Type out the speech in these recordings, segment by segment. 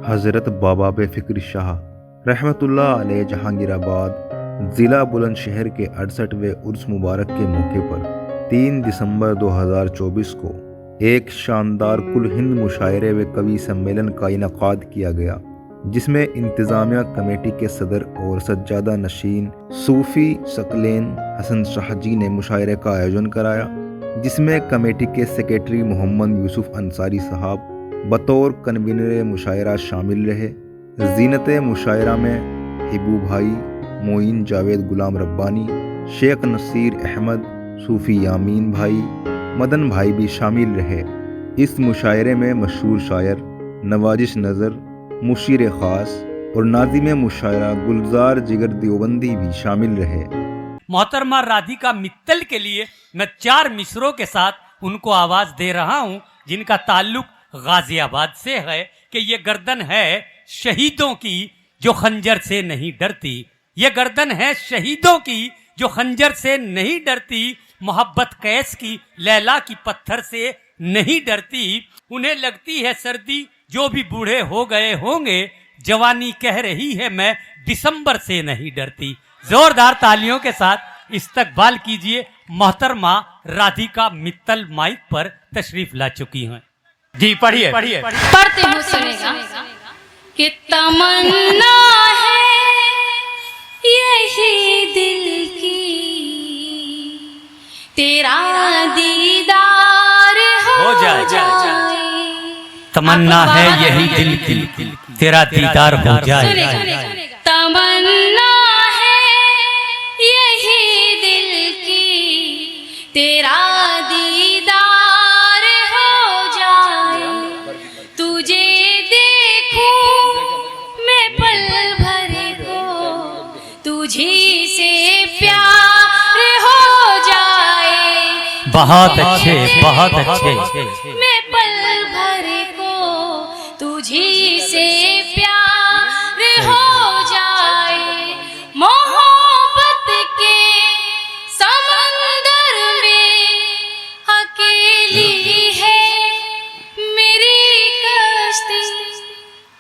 हज़रत बाबा बेफ़िक्र शाह रहमतुल्लाह अलैह जहांगीराबाद ज़िला बुलंदशहर के 68वें उर्स मुबारक के मौके पर 3 दिसंबर 2024 को एक शानदार कुल हिंद मुशायरे व कवि सम्मेलन का इनकाद किया गया, जिसमें इंतज़ामिया कमेटी के सदर और सज्जादा नशीन सूफ़ी सकलेन हसन शाह जी ने मुशायरे का आयोजन कराया, जिसमें कमेटी के सेक्रेटरी मोहम्मद यूसुफ अंसारी साहब बतौर कन्वीनर मुशायरा शामिल रहे। ज़ीनत मुशायरा में हिबू भाई, मोइन जावेद गुलाम रब्बानी, शेख नसीर अहमद, सूफ़ी यामीन भाई, मदन भाई भी शामिल रहे। इस मुशायरे में मशहूर शायर नवाजिश नज़र, मुशीर ख़ास और नाज़िम मुशायरा गुलजार जिगर देवबंदी भी शामिल रहे। मोहतरमा राधिका मित्तल के लिए मैं 4 मिसरों के साथ उनको आवाज दे रहा हूं, जिनका ताल्लुक गाजियाबाद से है कि ये गर्दन है शहीदों की जो खंजर से नहीं डरती। ये गर्दन है शहीदों की जो खंजर से नहीं डरती। मोहब्बत कैस की लैला की पत्थर से नहीं डरती। उन्हें लगती है सर्दी जो भी बूढ़े हो गए होंगे। जवानी कह रही है मैं दिसंबर से नहीं डरती। जोरदार तालियों के साथ इस्तकबाल कीजिए। मोहतरमा राधिका मित्तल माइक पर तशरीफ ला चुकी हैं। जी पढ़िए। पढ़ते हो सुनेगा कि तमन्ना है यही दिल की तेरा दीदार हो जाए। तमन्ना है यही दिल की तेरा दीदार हो जाए। तमन्ना है यही दिल की तेरा दीदार हो जाए। तुझे देखूं मैं पल भर को तुझी से प्यार हो जाए। बहुत अच्छे, बहुत अच्छे। मैं पल भर को तुझी से प्यार हो जाए। मोहब्बत के समंदर में अकेली है मेरी कश्ती।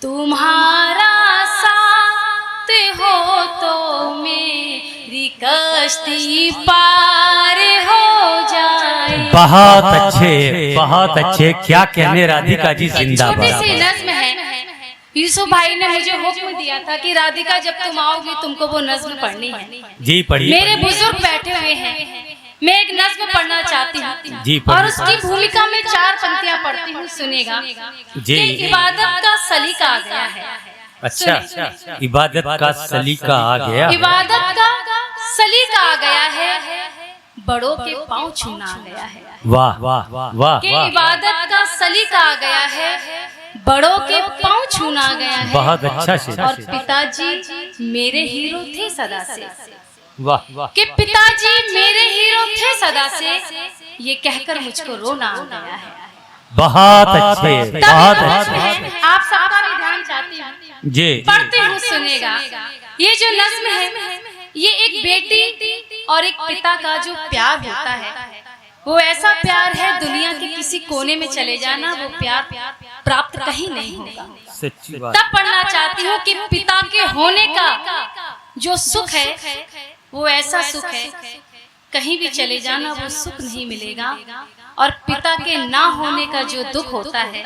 तुम्हारा साथ हो तो मेरी कश्ती पार हो जाए। बहुत अच्छे, बहुत अच्छे। क्या कहने राधिका जी, जिंदाबाद। छोटी सी नज्म है। यूसुफ भाई ने मुझे हुक्म दिया था कि राधिका जब तुम आओगी तुमको वो नज्म पढ़नी है। जी पढ़िए। मेरे बुजुर्ग बैठे हुए हैं, मैं एक नज्म पढ़ना चाहती हूँ जी और उसकी भूमिका में 4 पंक्तियां पढ़ती हूँ, सुनेगा। जी। इबादत का सलीका आ गया है। अच्छा, इबादत का सलीका आ गया। इबादत का सलीका आ गया है, बड़ों के पाँव छूना आ गया है। वाह वाह वाह। कि इबादत का सलीका आ गया है, बड़ों के पाँव छूना आ गया है। बहुत अच्छा शेर। और पिताजी मेरे हीरो थे सदा से। वाह वाह। कि पिताजी मेरे हीरो थे सदा से, ये कहकर मुझको रोना आ गया है। बहुत अच्छे, बहुत अच्छे। आप सबका भी ध्यान चाहती हूँ, जी पढ़ते हुए सुनेगा। ये जो नज्म है, ये एक बेटी और एक पिता का जो प्यार होता है, वो ऐसा प्यार है दुनिया के किसी कोने में चले जाना वो प्यार प्राप्त कहीं नहीं होगा। सच्ची बात। तब पढ़ना चाहती हूँ कि पिता के होने का जो सुख है वो ऐसा सुख है कहीं भी चले जाना वो सुख नहीं मिलेगा। और पिता के ना होने का जो दुख होता है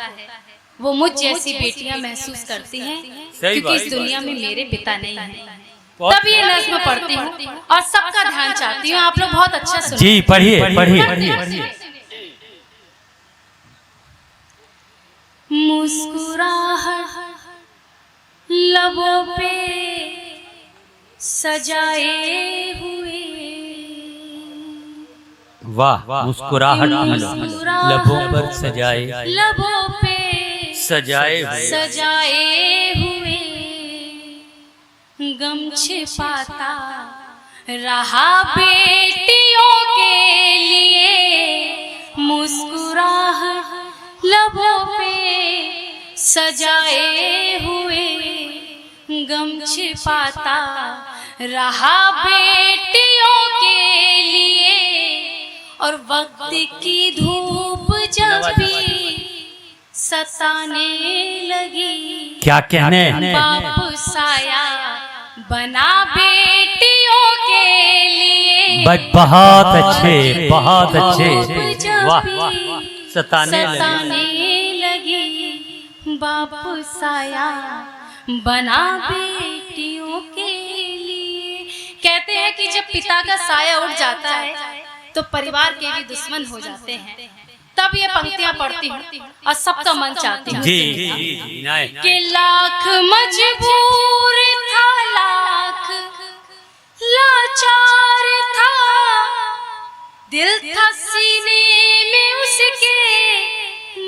वो मुझ जैसी बेटियां महसूस करती हैं, क्योंकि इस दुनिया में मेरे पिता नहीं हैं। तब ये नज्म पढ़ती हूँ और सबका ध्यान चाहती हूँ। आप लोग बहुत अच्छा सुनिए। जी पढ़िए। मुस्कुराहट लबों पे सजाए हुए, वाह। मुस्कुराहट लबों पर सजाए, लबों पे सजाए हुए गम छिपाता रहा बेटियों के लिए। मुस्कुराहट लबों पे सजाए हुए गम छिपाता रहा बेटियों के लिए। और वक्त की धूप जब भी सताने लगी क्या कहने। बाप साया बना बेटियों के लिए। बहुत अच्छे, बहुत अच्छे, वाह वाह, सताने लगी बाप साया बना बेटियों के लिए। कहते हैं कि जब पिता का साया उठ जाता है तो परिवार के भी दुश्मन हो जाते हैं। तब ये पंक्तियां पढ़ती हूँ और सबका मन चाहती हूँ कि लाख मजबूर था, लाख लाचार था, दिल था सीने में उसके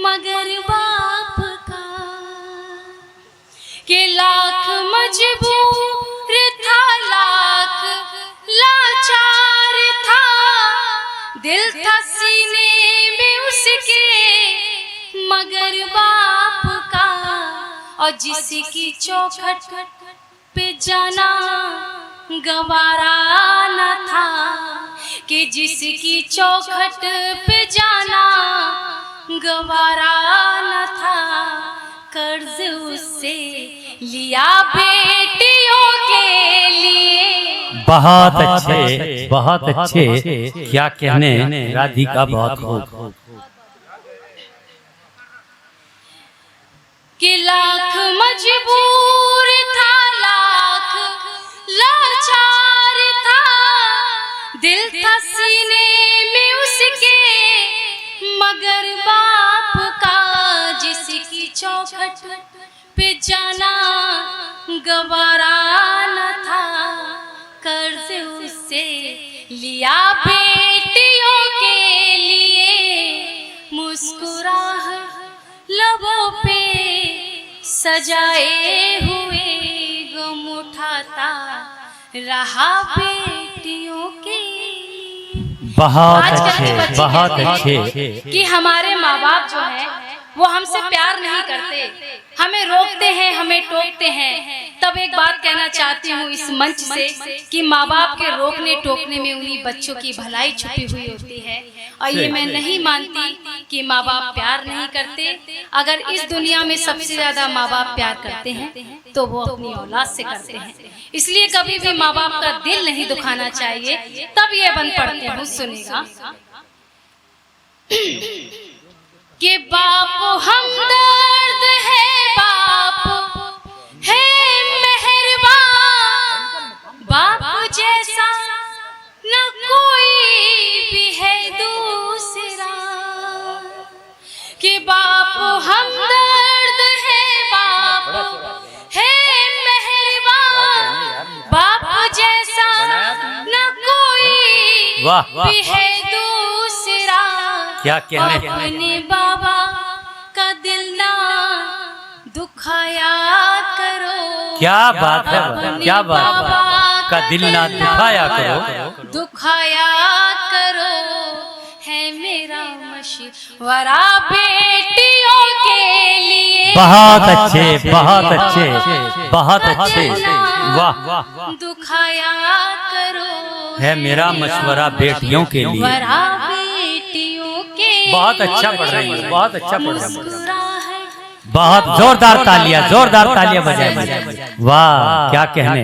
मगर बाप का। कि लाख मजबूर था, लाख लाचार था, दिल था सीने में उसके मगर बाप का। और जिसकी चौखट पे जाना गवारा न था, कि जिसकी चौखट पे जाना गवारा न था, कर्ज उससे लिया बेटियों के लिए। बहुत अच्छे, बहुत अच्छे, क्या कहने राधिका, बहुत खूब। कि लाख मजबूर था, लाख लाचार था, दिल था सीने में उसके मगर बाप का। जिसकी चौखट पे जाना गवारा न था, कर्ज उससे लिया बेटियों के लिए। मुस्कुराहट लबों पे सजाए हुए गम उठाता रहा बेटियों के लिए। बहुत अच्छे, बहुत अच्छे। कि हमारे माँ बाप जो है वो हमसे प्यार नहीं करते, हमें रोकते हैं, हमें टोकते हैं। तब एक बात कहना चाहती हूँ इस मंच से कि माँ बाप के रोकने टोकने में उन्हीं बच्चों की भलाई छुपी हुई होती है। और ये मैं नहीं मानती कि माँ बाप प्यार नहीं करते। अगर इस दुनिया में सबसे ज्यादा माँ बाप प्यार करते हैं तो वो अपनी औलाद से करते हैं। इसलिए कभी भी माँ बाप का दिल नहीं दुखाना चाहिए। तब ये बन पड़ती हूँ, सुनेगा कि बाप हमदर्द है, बाप है मेहरबान, बाप जैसा न कोई भी है दूसरा। कि बाप हमदर्द है, बाप है मेहरबान, बाप जैसा न कोई भी है दूसरा। क्या कहने। अपने बाबा का दिल ना दुखाया करो। क्या बात है, क्या बात है, का दिल ना दुखाया करो, दुखाया करो है मेरा मशवरा बेटियों के लिए। बहुत अच्छे, बहुत अच्छे, बहुत अच्छे, वाह वाह। दुखाया करो है मेरा मशवरा बेटियों के लिए। बेटियों के बहुत अच्छा पढ़ रही है, बहुत अच्छा पढ़ रही है। मुस्कुराहट बहुत जोरदार तालियां, जोरदार तालियां बजाए। वाह, क्या कहने,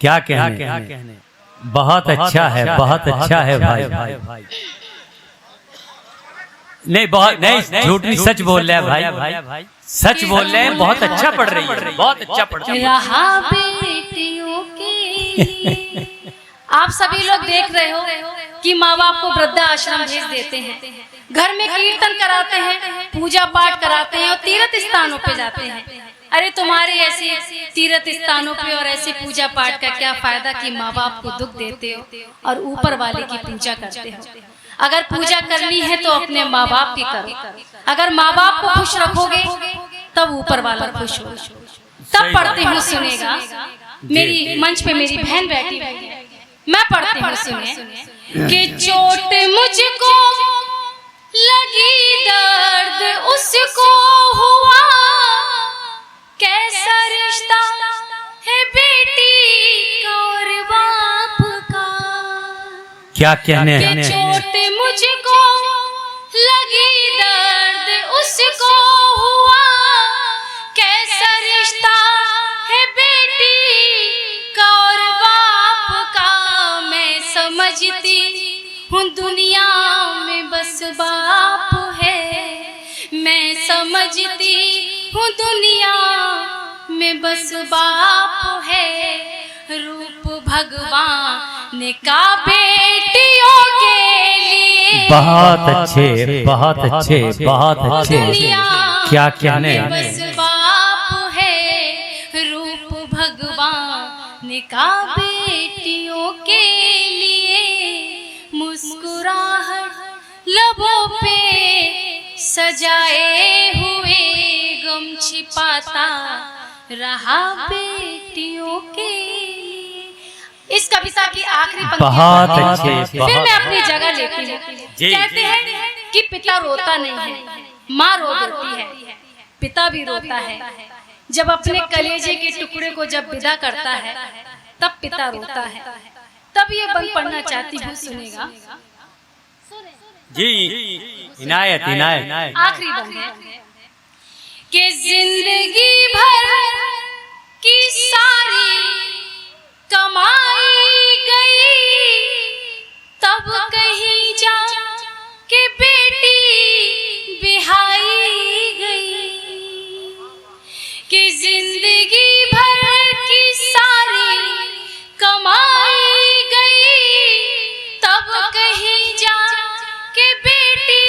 क्या कहने। बहुत अच्छा है, बहुत अच्छा है भाई। नहीं, बहुत नहीं, झूठ नहीं, सच बोल रहे हैं भाई, सच बोल रहे हैं। बहुत अच्छा पढ़ रही है, बहुत अच्छा पढ़ रही है। रहा बेटियों के लिए। आप सभी लोग देख रहे हो कि माँ बाप को वृद्धा आश्रम भेज देते हैं, घर में कीर्तन कराते हैं, पूजा पाठ कराते हैं और तीर्थ स्थानों पे जाते हैं। अरे तुम्हारे ऐसे तीर्थ स्थानों पे और ऐसे पूजा पाठ का क्या फायदा कि माँ बाप को दुख देते हो और ऊपर वाले की पूजा करते हो। अगर पूजा करनी है तो अपने माँ बाप की करो। अगर माँ बाप को खुश रखोगे तब ऊपर वाला खुश होगा। तब पढ़ती हूँ, सुनेगा। मेरी मंच पे मेरी बहन बैठी हुई है, मैं पढ़ती हूँ, सुने। कि चोट मुझको लगी, दर्द उसको हुआ, कैसा रिश्ता है बेटी का और बाप का। क्या कहने। चोट मुझको लगी, दर्द उसको हुआ, कैसा समझती हूँ दुनिया में बस बाप है, मैं समझती हूँ दुनिया में बस बाप है, रूप भगवान का बेटियों के लिए। बहुत अच्छे, बहुत अच्छे, बहुत अच्छे, क्या कहने। बस बाप है, रूप भगवान का बेटियों के लिए। मुस्कुराहट लबों पे सजाए हुए गम छिपाता रहा बेटियों के लिए। इस कविता की आखिरी पंक्ति बहुत अच्छे, फिर मैं अपनी जगह लेती हूँ। कहते हैं कि पिता रोता नहीं है, माँ रो देती है, पिता भी रोता है। जब अपने कलेजे के टुकड़े को जब विदा करता है तब पिता रोता है। तब ये बंद पढ़ना चाहती हूँ, सुनेगा जी। इनायत, इनायत। आखिरी बंद है कि जिंदगी भर की सारी कमाई गई, तब कहीं जा के बेटी बिहाई गई। कि जिंदगी भर की सारी कमाई गई, तब कहीं जा के बेटी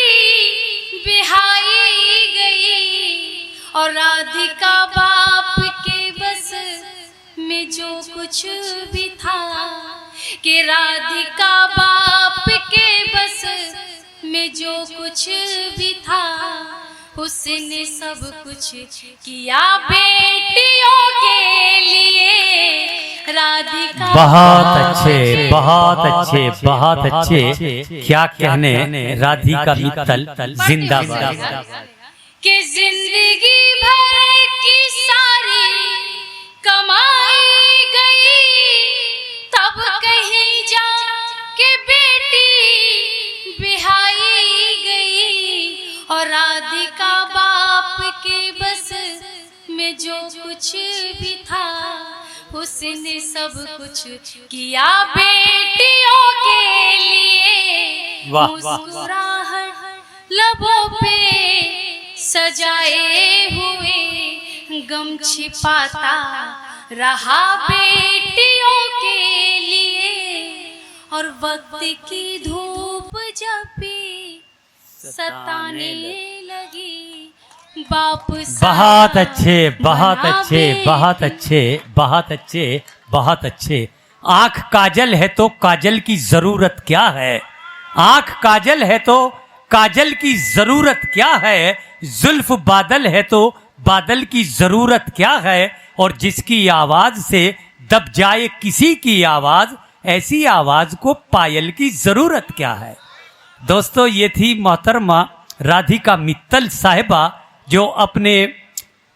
बिहाई गई। और राधिका बाप के बस में जो कुछ भी था, कि राधिका बाप के बस में जो कुछ भी था, उसने सब कुछ किया बेटियों के लिए। राधिका बहुत अच्छे, बहुत अच्छे, बहुत अच्छे, क्या कहने। राधिका मित्तल जिंदाबाद। कि जिंदगी भर की सारी कमाई गई, तब कहीं जा के बेटी बिहाई गई। और राधिका बाप के बस में जो कुछ भी था, उसने सब कुछ किया बेटियों के लिए। मुस्कुराहट लबों पे सजाए हुए गम छिपाता रहा बेटियों के लिए। और वक्त की धूप जब भी सताने लगी, बाप बहुत अच्छे, बहुत अच्छे, बहुत अच्छे, बहुत अच्छे, बहुत अच्छे। आंख काजल है तो काजल की जरूरत क्या है, आंख काजल है तो काजल की जरूरत क्या है, जुल्फ बादल है तो बादल की जरूरत क्या है। और जिसकी आवाज से दब जाए किसी की आवाज, ऐसी आवाज को पायल की जरूरत क्या है। दोस्तों, ये थी मोहतरमा राधिका मित्तल साहिबा, जो अपने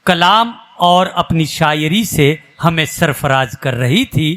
कलाम और अपनी शायरी से हमें सरफराज कर रही थी।